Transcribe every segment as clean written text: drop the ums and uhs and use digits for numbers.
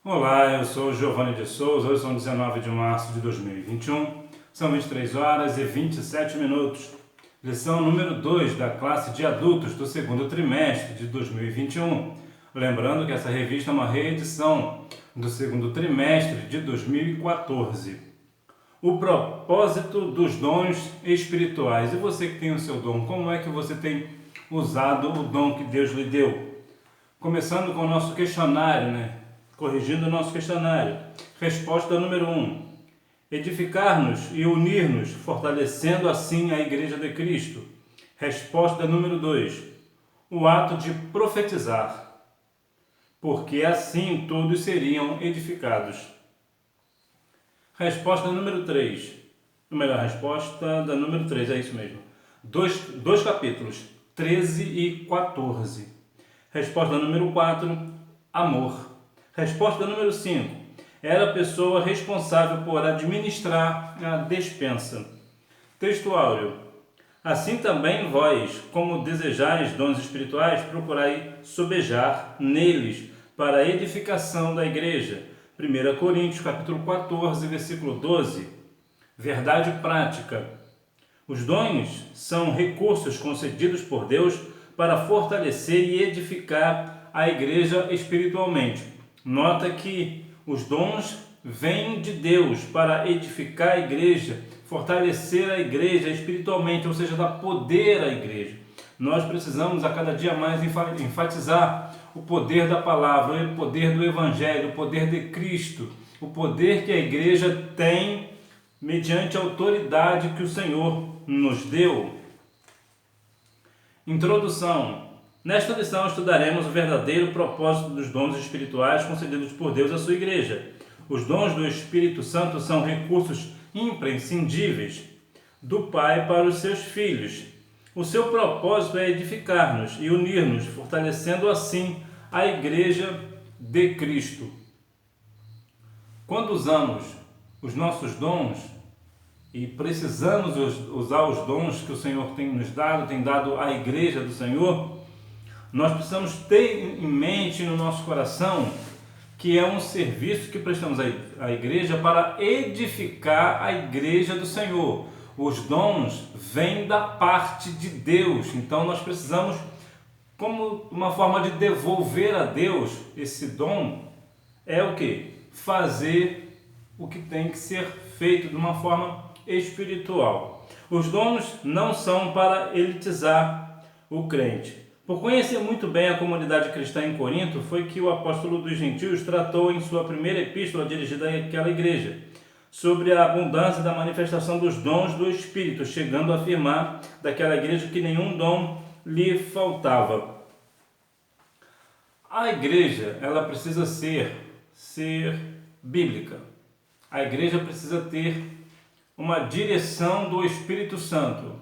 Olá, eu sou Giovanni de Souza, hoje são 19 de março de 2021, são 23 horas e 27 minutos. Lição número 2 da classe de adultos do segundo trimestre de 2021. Lembrando que essa revista é uma reedição do segundo trimestre de 2014. O propósito dos dons espirituais. E você que tem o seu dom, como é que você tem usado o dom que Deus lhe deu? Começando com o nosso questionário, Corrigindo o nosso questionário. Resposta número 1. Edificar-nos e unir-nos, fortalecendo assim a Igreja de Cristo. Resposta número 2. O ato de profetizar, porque assim todos seriam edificados. Resposta número 3. Resposta da número 3, é isso mesmo. Dois capítulos, 13 e 14. Resposta número 4, amor. Resposta número 5. Era a pessoa responsável por administrar a despensa. Texto áureo. Assim também vós, como desejais dons espirituais, procurai sobejar neles para a edificação da igreja. 1 Coríntios, capítulo 14, versículo 12. Verdade prática. Os dons são recursos concedidos por Deus para fortalecer e edificar a igreja espiritualmente. Nota que os dons vêm de Deus para edificar a igreja, fortalecer a igreja espiritualmente, ou seja, dar poder à igreja. Nós precisamos a cada dia mais enfatizar o poder da palavra, o poder do evangelho, o poder de Cristo, o poder que a igreja tem mediante a autoridade que o Senhor nos deu. Introdução. Nesta lição estudaremos o verdadeiro propósito dos dons espirituais concedidos por Deus à sua igreja. Os dons do Espírito Santo são recursos imprescindíveis do Pai para os seus filhos. O seu propósito é edificar-nos e unir-nos, fortalecendo assim a igreja de Cristo. Quando usamos os nossos dons e precisamos usar os dons que o Senhor tem nos dado, tem dado à igreja do Senhor, nós precisamos ter em mente no nosso coração que é um serviço que prestamos à igreja para edificar a igreja do Senhor. Os dons vêm da parte de Deus, então nós precisamos, como uma forma de devolver a Deus esse dom, é o que? Fazer o que tem que ser feito de uma forma espiritual. Os dons não são para elitizar o crente. Por conhecer muito bem a comunidade cristã em Corinto, foi que o apóstolo dos gentios tratou em sua primeira epístola dirigida àquela igreja, sobre a abundância da manifestação dos dons do Espírito, chegando a afirmar daquela igreja que nenhum dom lhe faltava. A igreja, ela precisa ser bíblica. A igreja precisa ter uma direção do Espírito Santo.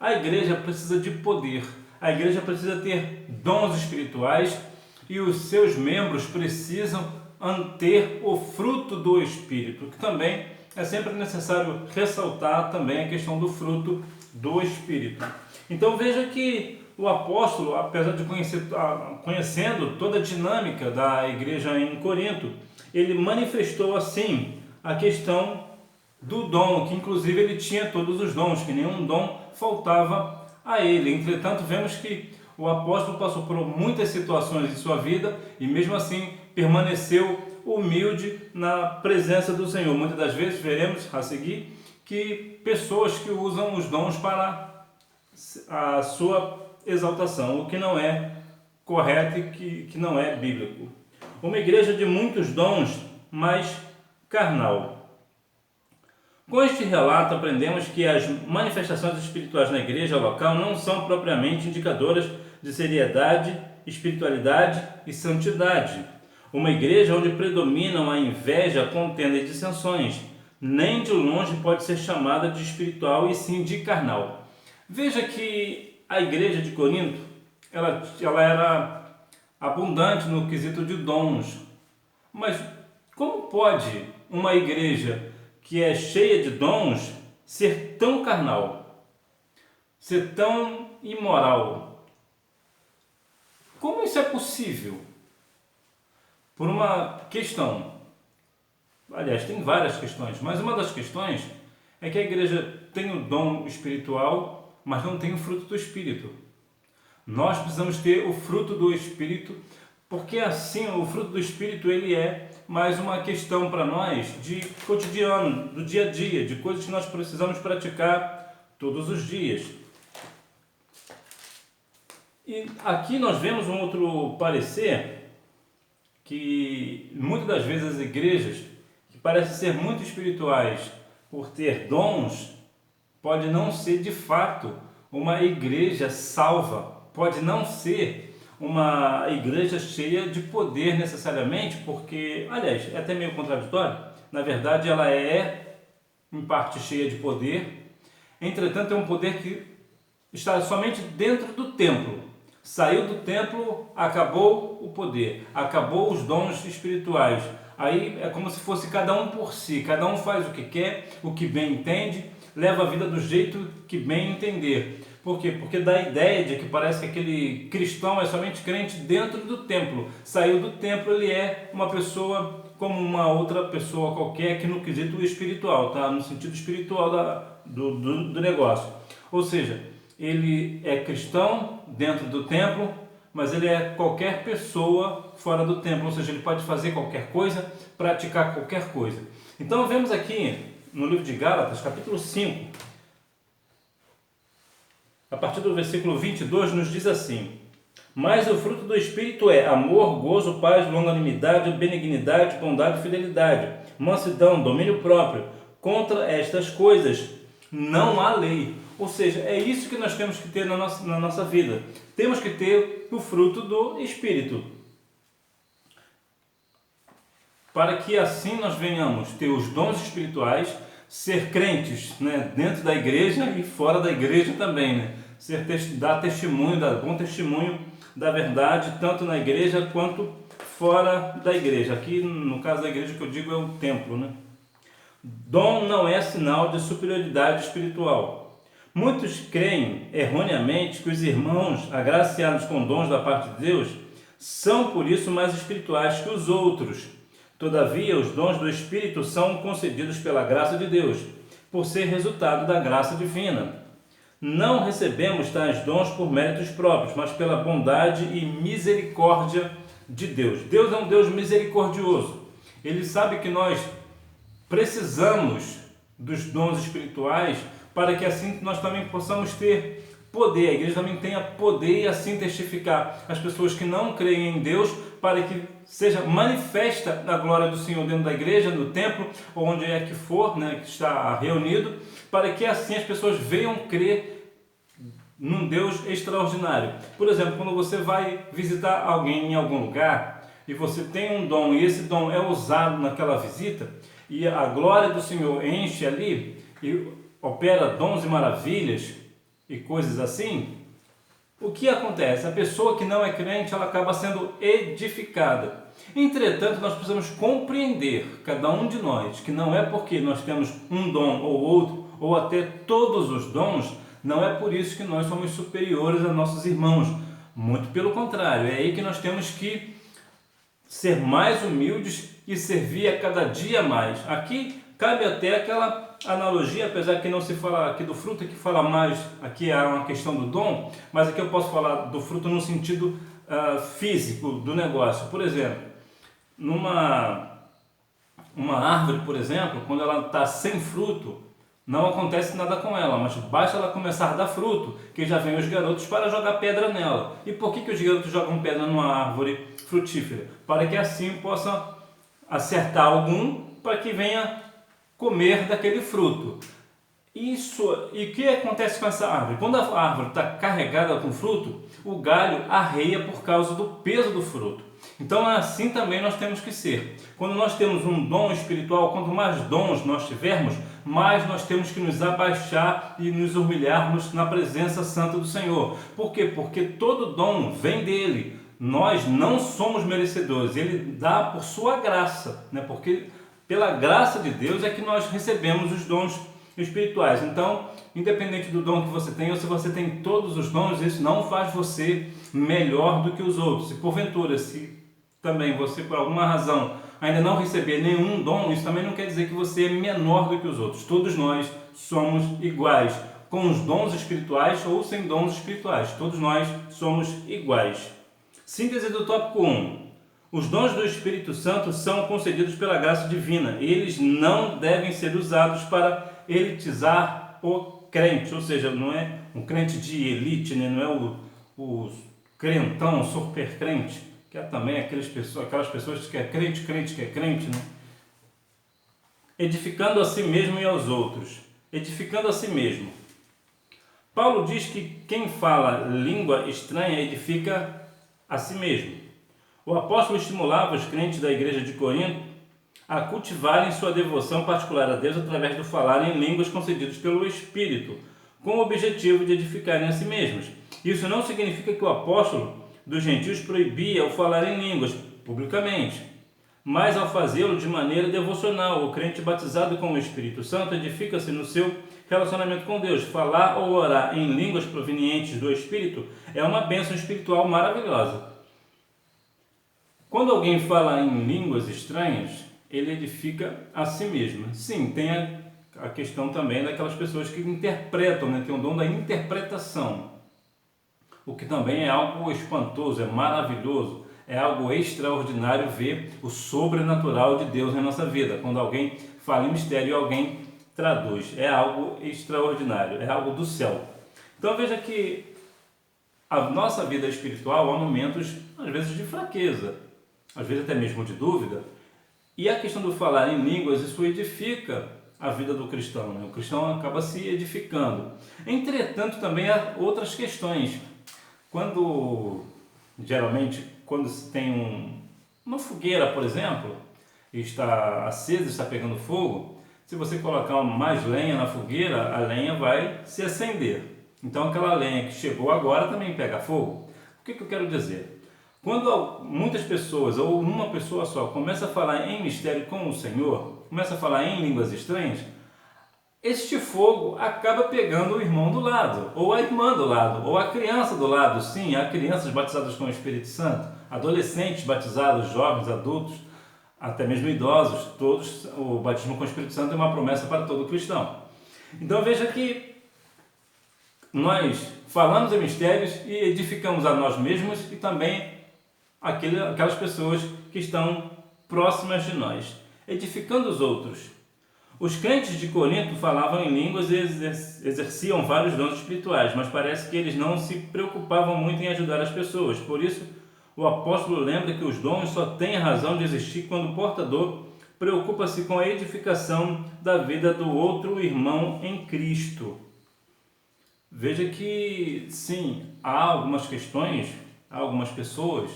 A igreja precisa de poder. A igreja precisa ter dons espirituais e os seus membros precisam ter o fruto do Espírito, que também é sempre necessário ressaltar também a questão do fruto do Espírito. Então veja que o apóstolo, apesar de conhecendo toda a dinâmica da igreja em Corinto, ele manifestou assim a questão do dom, que inclusive ele tinha todos os dons, que nenhum dom faltava a ele. Entretanto, vemos que o apóstolo passou por muitas situações em sua vida e mesmo assim permaneceu humilde na presença do Senhor. Muitas das vezes veremos a seguir que pessoas que usam os dons para a sua exaltação, o que não é correto e que não é bíblico. Uma igreja de muitos dons, mas carnal. Com este relato, aprendemos que as manifestações espirituais na igreja local não são propriamente indicadoras de seriedade, espiritualidade e santidade. Uma igreja onde predominam a inveja, a contenda e dissensões, nem de longe pode ser chamada de espiritual e sim de carnal. Veja que a igreja de Corinto, ela era abundante no quesito de dons. Mas como pode uma igreja que é cheia de dons ser tão carnal, ser tão imoral? Como isso é possível? por uma questão. Aliás, tem várias questões, mas uma das questões é que a igreja tem o dom espiritual, mas não tem o fruto do Espírito. Nós precisamos ter o fruto do Espírito, porque assim o fruto do Espírito ele é mais uma questão para nós de cotidiano, do dia a dia, de coisas que nós precisamos praticar todos os dias. E aqui nós vemos um outro parecer, que muitas das vezes as igrejas, que parecem ser muito espirituais por ter dons, pode não ser de fato uma igreja salva, pode não ser uma igreja cheia de poder necessariamente, porque, aliás, é até meio contraditório, na verdade ela é em parte cheia de poder, entretanto é um poder que está somente dentro do templo. Saiu do templo, acabou o poder, acabou os dons espirituais. Aí é como se fosse cada um por si, cada um faz o que quer, o que bem entende, leva a vida do jeito que bem entender. Por quê? Porque dá a ideia de que parece que aquele cristão é somente crente dentro do templo. Saiu do templo, ele é uma pessoa como uma outra pessoa qualquer, que no quesito espiritual, tá? No sentido espiritual do negócio. Ou seja, ele é cristão dentro do templo, mas ele é qualquer pessoa fora do templo, ou seja, ele pode fazer qualquer coisa, praticar qualquer coisa. Então vemos aqui no livro de Gálatas, capítulo 5, a partir do versículo 22, nos diz assim: mas o fruto do Espírito é amor, gozo, paz, longanimidade, benignidade, bondade, fidelidade, mansidão, domínio próprio. Contra estas coisas não há lei. Ou seja, é isso que nós temos que ter na nossa vida. Temos que ter o fruto do Espírito, para que assim nós venhamos ter os dons espirituais, ser crentes, né, dentro da igreja e fora da igreja também, né? Dar testemunho, dar bom testemunho da verdade, tanto na igreja quanto fora da igreja. Aqui, no caso da igreja, que eu digo é o templo, né? Dom não é sinal de superioridade espiritual. Muitos creem erroneamente que os irmãos agraciados com dons da parte de Deus são por isso mais espirituais que os outros. Todavia, os dons do Espírito são concedidos pela graça de Deus, por ser resultado da graça divina. Não recebemos tais dons por méritos próprios, mas pela bondade e misericórdia de Deus. Deus é um Deus misericordioso. Ele sabe que nós precisamos dos dons espirituais para que assim nós também possamos ter poder. A igreja também tenha poder e assim testificar as pessoas que não creem em Deus, para que seja manifesta a glória do Senhor dentro da igreja, no templo, ou onde é que for, né, que está reunido, para que assim as pessoas venham crer num Deus extraordinário. Por exemplo, quando você vai visitar alguém em algum lugar e você tem um dom e esse dom é usado naquela visita e a glória do Senhor enche ali e opera dons e maravilhas e coisas assim, o que acontece? A pessoa que não é crente, ela acaba sendo edificada. Entretanto, nós precisamos compreender, cada um de nós, que não é porque nós temos um dom ou outro, ou até todos os dons, não é por isso que nós somos superiores a nossos irmãos. Muito pelo contrário, é aí que nós temos que ser mais humildes e servir a cada dia mais. Aqui cabe até aquela analogia, apesar que não se fala aqui do fruto, que fala mais, aqui é uma questão do dom, mas aqui eu posso falar do fruto no sentido físico do negócio. Por exemplo, uma árvore, por exemplo, quando ela está sem fruto, não acontece nada com ela, mas basta ela começar a dar fruto, que já vem os garotos para jogar pedra nela. E por que os garotos jogam pedra numa árvore frutífera? Para que assim possa acertar algum, para que venha comer daquele fruto. Isso, e o que acontece com essa árvore? Quando a árvore está carregada com fruto, o galho arreia por causa do peso do fruto. Então assim também nós temos que ser. Quando nós temos um dom espiritual, quanto mais dons nós tivermos, mais nós temos que nos abaixar e nos humilharmos na presença santa do Senhor. Por quê? Porque todo dom vem dele. Nós não somos merecedores, ele dá por sua graça, né? Porque pela graça de Deus é que nós recebemos os dons espirituais. Então, independente do dom que você tem, ou se você tem todos os dons, isso não faz você melhor do que os outros. Se porventura, se também você, por alguma razão, ainda não receber nenhum dom, isso também não quer dizer que você é menor do que os outros. Todos nós somos iguais, com os dons espirituais ou sem dons espirituais. Todos nós somos iguais. Síntese do tópico 1. Os dons do Espírito Santo são concedidos pela graça divina. Eles não devem ser usados para elitizar o crente, ou seja, não é um crente de elite, né? Não é o crentão, super crente, que é também aquelas pessoas que é crente, né? Edificando a si mesmo e aos outros. Edificando a si mesmo. Paulo diz que quem fala língua estranha edifica a si mesmo. O apóstolo estimulava os crentes da igreja de Corinto a cultivarem sua devoção particular a Deus através do falar em línguas concedidas pelo Espírito, com o objetivo de edificarem a si mesmos. Isso não significa que o apóstolo dos gentios proibia o falar em línguas publicamente, mas ao fazê-lo de maneira devocional, o crente batizado com o Espírito Santo edifica-se no seu relacionamento com Deus. Falar ou orar em línguas provenientes do Espírito é uma bênção espiritual maravilhosa. Quando alguém fala em línguas estranhas, ele edifica a si mesmo. Sim, tem a questão também daquelas pessoas que interpretam, né? Tem o dom da interpretação, o que também é algo espantoso, é maravilhoso, é algo extraordinário ver o sobrenatural de Deus na nossa vida. Quando alguém fala em mistério e alguém traduz, é algo extraordinário, é algo do céu. Então veja que a nossa vida espiritual há momentos, às vezes, de fraqueza, às vezes até mesmo de dúvida, e a questão do falar em línguas, isso edifica a vida do cristão, né? O cristão acaba se edificando. Entretanto, também há outras questões. Geralmente, quando se tem uma fogueira, por exemplo, e está acesa, está pegando fogo, se você colocar mais lenha na fogueira, a lenha vai se acender. Então, aquela lenha que chegou agora também pega fogo. O que eu quero dizer? Quando muitas pessoas, ou uma pessoa só, começa a falar em mistério com o Senhor, começa a falar em línguas estranhas, este fogo acaba pegando o irmão do lado, ou a irmã do lado, ou a criança do lado. Sim, há crianças batizadas com o Espírito Santo, adolescentes batizados, jovens, adultos, até mesmo idosos. Todos, o batismo com o Espírito Santo é uma promessa para todo cristão. Então veja que nós falamos em mistérios e edificamos a nós mesmos e também aquelas pessoas que estão próximas de nós, edificando os outros. Os crentes de Corinto falavam em línguas e exerciam vários dons espirituais, mas parece que eles não se preocupavam muito em ajudar as pessoas. Por isso, o apóstolo lembra que os dons só têm razão de existir quando o portador preocupa-se com a edificação da vida do outro irmão em Cristo. Veja que, sim, há algumas questões, há algumas pessoas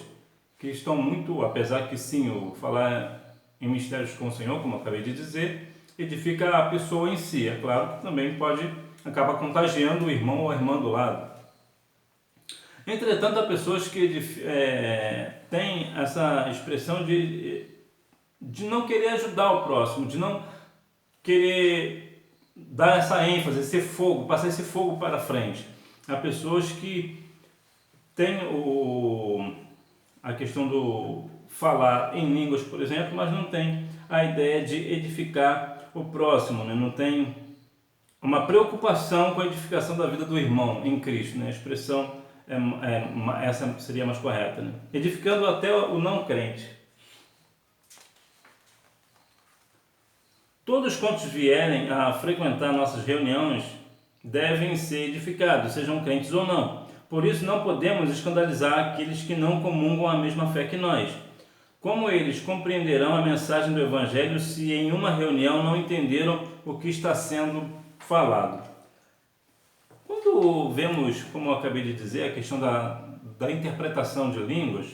que estão muito, apesar que sim, o falar em mistérios com o Senhor, como eu acabei de dizer, edifica a pessoa em si. É claro que também acaba contagiando o irmão ou a irmã do lado. Entretanto, há pessoas que têm essa expressão de não querer ajudar o próximo, de não querer dar essa ênfase, esse fogo, passar esse fogo para frente. Há pessoas que têm a questão do falar em línguas, por exemplo, mas não tem a ideia de edificar o próximo, né? Não tem uma preocupação com a edificação da vida do irmão em Cristo, né? A expressão essa seria mais correta, né? Edificando até o não crente. Todos quantos vierem a frequentar nossas reuniões devem ser edificados, sejam crentes ou não. Por isso não podemos escandalizar aqueles que não comungam a mesma fé que nós. Como eles compreenderão a mensagem do Evangelho se em uma reunião não entenderam o que está sendo falado? Quando vemos, como eu acabei de dizer, a questão da interpretação de línguas,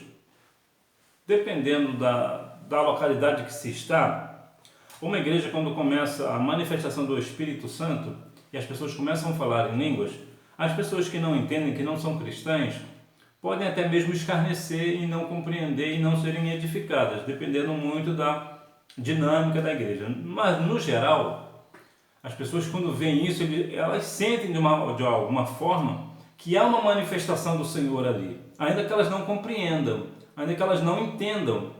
dependendo da localidade que se está, uma igreja, quando começa a manifestação do Espírito Santo e as pessoas começam a falar em línguas, as pessoas que não entendem, que não são cristãs, podem até mesmo escarnecer e não compreender e não serem edificadas, dependendo muito da dinâmica da igreja. Mas, no geral, as pessoas, quando veem isso, elas sentem de alguma forma que há uma manifestação do Senhor ali, ainda que elas não compreendam. ainda que elas não entendam.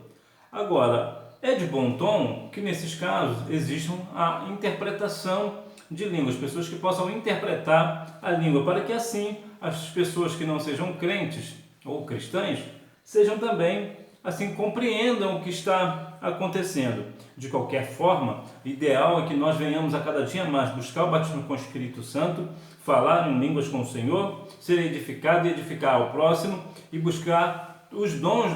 Agora, é de bom tom que nesses casos exista a interpretação de línguas, pessoas que possam interpretar a língua, para que assim as pessoas que não sejam crentes ou cristãs sejam também, assim, compreendam o que está acontecendo. De qualquer forma, o ideal é que nós venhamos a cada dia mais buscar o batismo com o Espírito Santo, falar em línguas com o Senhor, ser edificado e edificar ao próximo e buscar os dons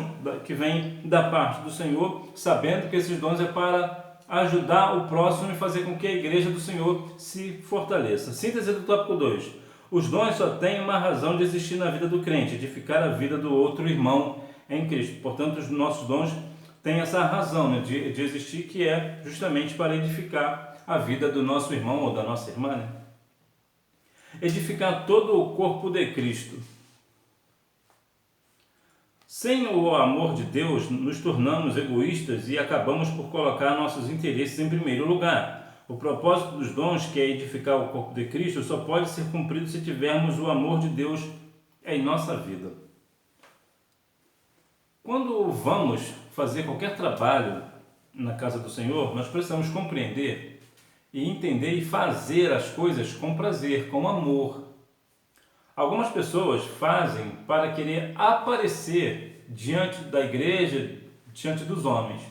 que vêm da parte do Senhor, sabendo que esses dons é para ajudar o próximo e fazer com que a igreja do Senhor se fortaleça. Síntese do tópico 2. Os dons só têm uma razão de existir na vida do crente, edificar a vida do outro irmão em Cristo. Portanto, os nossos dons têm essa razão, né, de existir, que é justamente para edificar a vida do nosso irmão ou da nossa irmã. Né? Edificar todo o corpo de Cristo. Sem o amor de Deus, nos tornamos egoístas e acabamos por colocar nossos interesses em primeiro lugar. O propósito dos dons, que é edificar o corpo de Cristo, só pode ser cumprido se tivermos o amor de Deus em nossa vida. Quando vamos fazer qualquer trabalho na casa do Senhor, nós precisamos compreender e entender e fazer as coisas com prazer, com amor. Algumas pessoas fazem para querer aparecer diante da igreja, diante dos homens.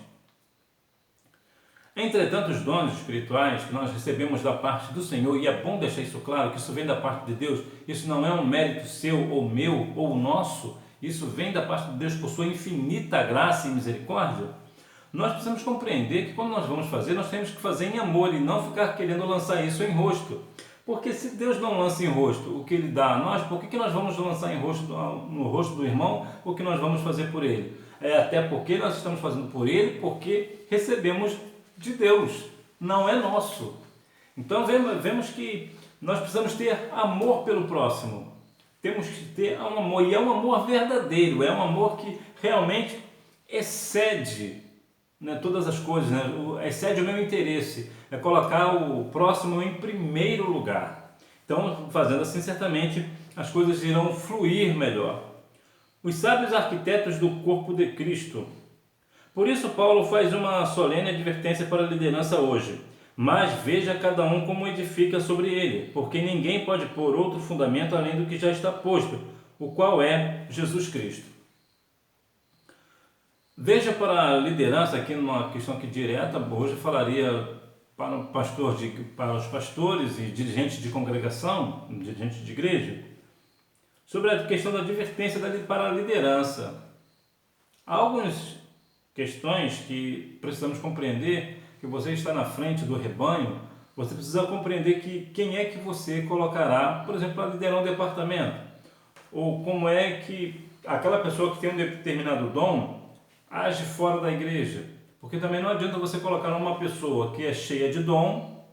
Entretanto, os dons espirituais que nós recebemos da parte do Senhor, e é bom deixar isso claro, que isso vem da parte de Deus, isso não é um mérito seu ou meu ou nosso, isso vem da parte de Deus por sua infinita graça e misericórdia. Nós precisamos compreender que quando nós vamos fazer, nós temos que fazer em amor e não ficar querendo lançar isso em rosto. Porque se Deus não lança em rosto o que Ele dá a nós, por que nós vamos lançar em rosto, no rosto do irmão o que nós vamos fazer por ele? É até porque nós estamos fazendo por ele, porque recebemos de Deus, não é nosso. Então vemos que nós precisamos ter amor pelo próximo. Temos que ter um amor, e é um amor verdadeiro, é um amor que realmente excede, né, todas as coisas, né, excede o meu interesse, é colocar o próximo em primeiro lugar. Então, fazendo assim, certamente as coisas irão fluir melhor. Os sábios arquitetos do corpo de Cristo. Por isso, Paulo faz uma solene advertência para a liderança hoje. Mas veja cada um como edifica sobre ele, porque ninguém pode pôr outro fundamento além do que já está posto, o qual é Jesus Cristo. Veja para a liderança, aqui numa questão que direta, hoje eu falaria para os pastores e dirigentes de congregação, dirigentes de igreja, sobre a questão da advertência para a liderança. Há algumas questões que precisamos compreender, que você está na frente do rebanho, você precisa compreender que quem é que você colocará, por exemplo, para liderar um departamento, ou como é que aquela pessoa que tem um determinado dom age fora da igreja, porque também não adianta você colocar uma pessoa que é cheia de dom,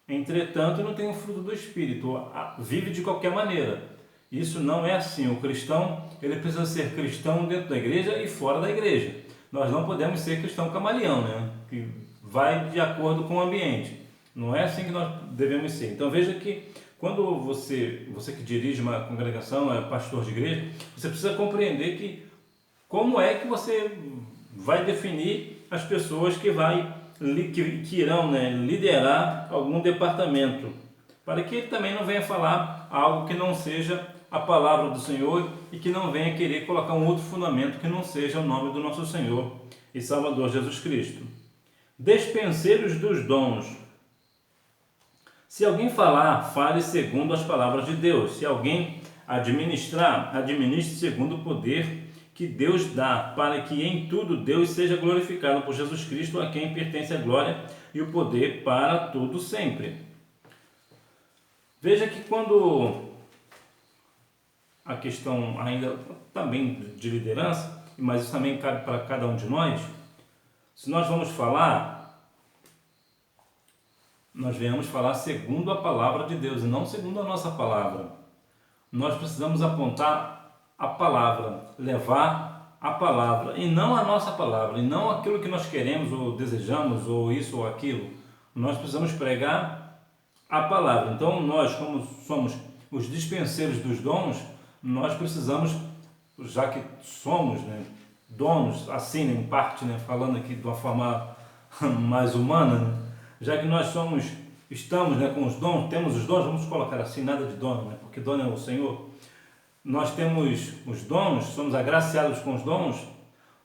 entretanto não tem o fruto do Espírito, vive de qualquer maneira. Isso não é assim. O cristão, ele precisa ser cristão dentro da igreja e fora da igreja. Nós não podemos ser cristão camaleão, né? Que vai de acordo com o ambiente. Não é assim que nós devemos ser. Então veja que quando você que dirige uma congregação, é pastor de igreja, você precisa compreender que como é que você vai definir as pessoas que irão, né, liderar algum departamento, para que ele também não venha falar algo que não seja a palavra do Senhor e que não venha querer colocar um outro fundamento que não seja o nome do nosso Senhor e Salvador Jesus Cristo. Despenseiros dos dons. Se alguém falar, fale segundo as palavras de Deus. Se alguém administrar, administre segundo o poder que Deus dá, para que em tudo Deus seja glorificado por Jesus Cristo, a quem pertence a glória e o poder para tudo sempre. Veja que quando a questão ainda também de liderança, mas isso também cabe para cada um de nós, se nós vamos falar, nós venhamos falar segundo a palavra de Deus e não segundo a nossa palavra. Nós precisamos apontar a palavra, levar a palavra e não a nossa palavra, e não aquilo que nós queremos ou desejamos, ou isso ou aquilo. Nós precisamos pregar a palavra. Então nós, como somos os dispenseiros dos dons, nós precisamos já que somos, né, donos, assim, né, em parte, né, falando aqui de uma forma mais humana, né, já que nós estamos, né, com os dons, temos os dons, vamos colocar assim, nada de dono, né, porque dono é o Senhor, nós temos os dons, somos agraciados com os dons,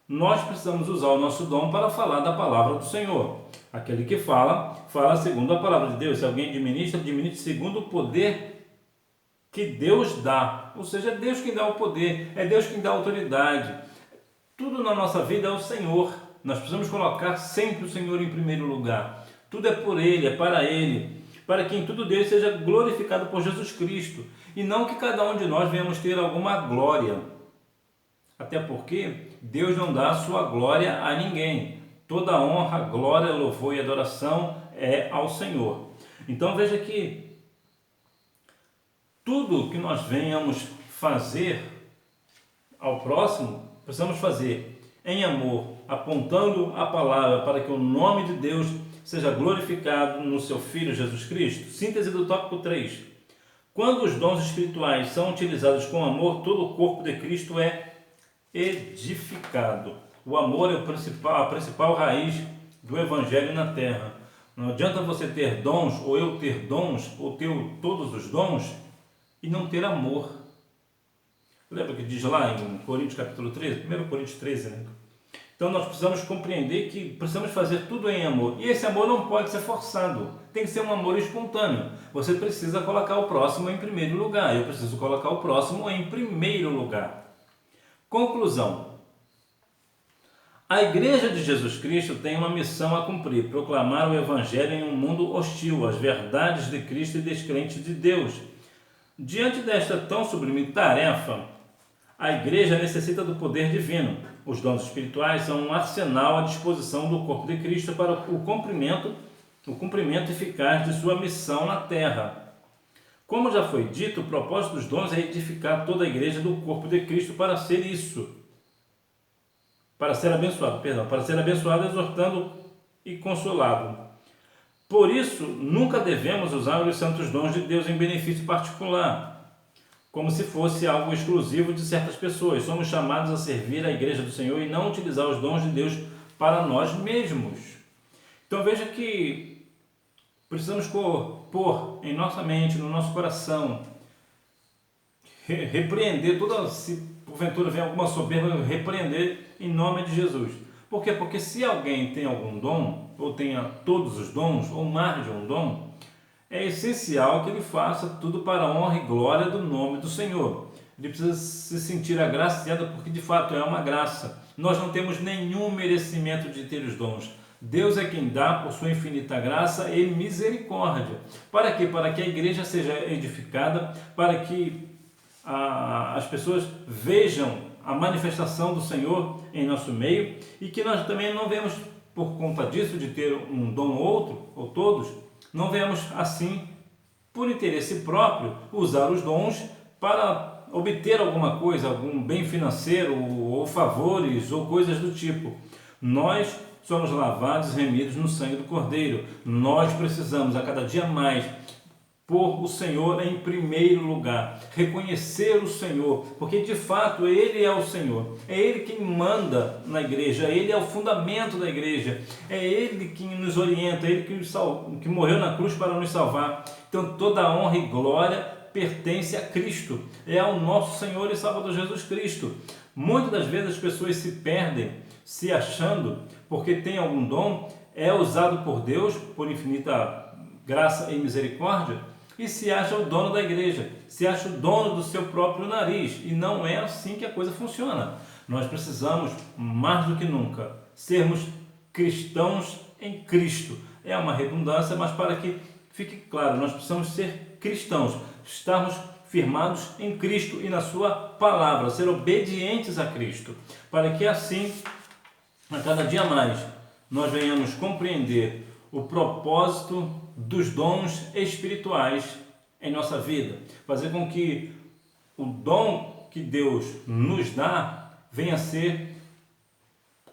nós precisamos usar o nosso dom para falar da palavra do Senhor. Aquele que fala, fala segundo a palavra de Deus. Se alguém administra, administra segundo o poder que Deus dá. Ou seja, é Deus quem dá o poder, é Deus quem dá a autoridade. Tudo na nossa vida é o Senhor. Nós precisamos colocar sempre o Senhor em primeiro lugar. Tudo é por Ele, é para Ele. Para que em tudo Deus seja glorificado por Jesus Cristo. E não que cada um de nós venhamos ter alguma glória. Até porque Deus não dá a sua glória a ninguém. Toda honra, glória, louvor e adoração é ao Senhor. Então veja que tudo que nós venhamos fazer ao próximo, precisamos fazer em amor, apontando a palavra para que o nome de Deus seja glorificado no seu Filho Jesus Cristo. Síntese do tópico 3. Quando os dons espirituais são utilizados com amor, todo o corpo de Cristo é edificado. O amor é a principal raiz do Evangelho na Terra. Não adianta você ter dons, ou eu ter dons, ou ter todos os dons, e não ter amor. Lembra que diz lá em Coríntios capítulo 13? 1 Coríntios 13, né? Então nós precisamos compreender que precisamos fazer tudo em amor. E esse amor não pode ser forçado. Tem que ser um amor espontâneo. Você precisa colocar o próximo em primeiro lugar. Eu preciso colocar o próximo em primeiro lugar. Conclusão. A Igreja de Jesus Cristo tem uma missão a cumprir: proclamar o Evangelho em um mundo hostil, as verdades de Cristo e descrentes de Deus. Diante desta tão sublime tarefa, a Igreja necessita do poder divino. Os dons espirituais são um arsenal à disposição do corpo de Cristo para o cumprimento eficaz de sua missão na terra. Como já foi dito, o propósito dos dons é edificar toda a igreja do corpo de Cristo para ser abençoado, exortando e consolado. Por isso, nunca devemos usar os santos dons de Deus em benefício particular, como se fosse algo exclusivo de certas pessoas. Somos chamados a servir a igreja do Senhor e não utilizar os dons de Deus para nós mesmos. Então veja que precisamos pôr em nossa mente, no nosso coração, repreender se porventura vem alguma soberba, repreender em nome de Jesus. Por quê? Porque se alguém tem algum dom, ou tenha todos os dons, ou mais de um dom, é essencial que ele faça tudo para a honra e glória do nome do Senhor. Ele precisa se sentir agraciado, porque de fato é uma graça. Nós não temos nenhum merecimento de ter os dons. Deus é quem dá por sua infinita graça e misericórdia. Para quê? Para que a igreja seja edificada, para que as pessoas vejam a manifestação do Senhor em nosso meio e que nós também não venhamos, por conta disso, de ter um dom ou outro, ou todos, não venhamos assim, por interesse próprio, usar os dons para obter alguma coisa, algum bem financeiro, ou favores, ou coisas do tipo. Nós somos lavados e remidos no sangue do Cordeiro. Nós precisamos a cada dia mais pôr o Senhor em primeiro lugar, reconhecer o Senhor, porque de fato Ele é o Senhor, é Ele quem manda na igreja, Ele é o fundamento da igreja, é Ele quem nos orienta, é Ele que morreu na cruz para nos salvar. Então toda a honra e glória pertence a Cristo, é ao nosso Senhor e Salvador Jesus Cristo. Muitas das vezes as pessoas se perdem se achando, porque tem algum dom, é usado por Deus, por infinita graça e misericórdia, e se acha o dono da igreja, se acha o dono do seu próprio nariz, e não é assim que a coisa funciona. Nós precisamos, mais do que nunca, sermos cristãos em Cristo. É uma redundância, mas para que fique claro, nós precisamos ser cristãos, estarmos firmados em Cristo e na sua palavra, ser obedientes a Cristo, para que assim, a cada dia mais, nós venhamos compreender o propósito dos dons espirituais em nossa vida, fazer com que o dom que Deus nos dá venha a ser,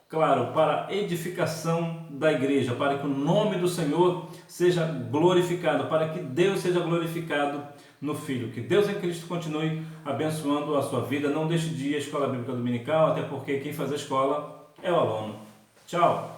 claro, para a edificação da igreja, para que o nome do Senhor seja glorificado, para que Deus seja glorificado no Filho. Que Deus em Cristo continue abençoando a sua vida. Não deixe de ir à Escola Bíblica Dominical, até porque quem faz a escola é o aluno. Tchau!